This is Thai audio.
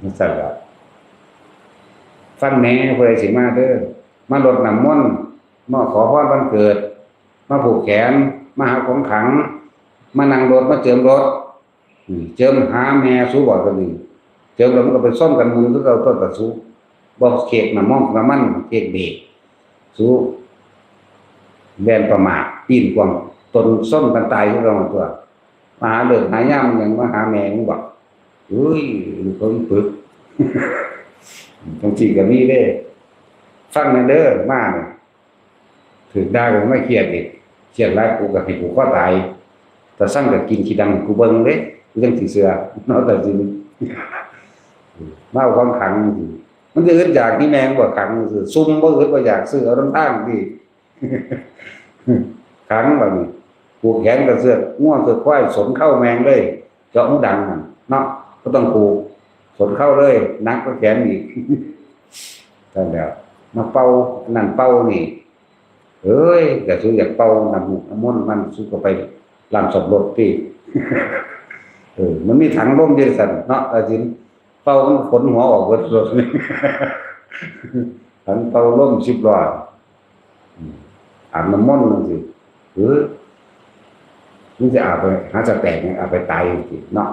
นั่นสั่นละฟังแหน่ผู้ใดสิมาเด้อมารดน้ำมนต์มาขอพรวันเกิดมาผูกแขนมาหาของขลังมานั่งรถมาเจิมรถเจิมหาแม่สู้บ่กันนี่เจิมแล้วมันก็ไปซ่อมกันมุนคือเราต้นตะสู้บ่เค้กน้ำมันน้ำมันเค้กเด็กสู้แบนประมาทปีนกวางตนซ่อมกันตายคือเราตัวมาหาเลิกหายามอย่างมาหาแม่มึงบอกเฮ้ยเขาอีปึกบางทีก็มีเด้ฟังนั่นเด้อมาเนี่ยถึงได้ก็ไม่เครียดอีกเครียดหลายกูก็ให้กูข้อตายแต่สั่งก็กินขี้ดังกูเบิ่งเด้กูจังสิเชื่อเนาะแต่จริงมาเอาความขังมันจะอึดอยากนี่แม่งบ่ขังซื่อซุ่มบ่อึดบ่อยากซื้อเอาทางที่ขังบัดนี้ผูกแขนกับเสื้อง่วงเสื้อควายสนเข้าแมงเลยเจาะหูดังเนาะก็ต้องผูกสนเข้าเลยนักก็แขนอีกนั่นแหละมาเป่านั่นเป่านี่เอ้ยแต่สู้อยากเป่าน้ำมนต์มันสู้ก็ไปลานศพรถที่มันมีถังลมเยอะสั่นเนาะอาจารย์เป่ามันขนหัวออกรถนี่ถังเป่าลม10 ล้ออาบน้ำมนต์นั่นสิมันจะอาบไปหาจะแตกอาบไปตายสิเนาะ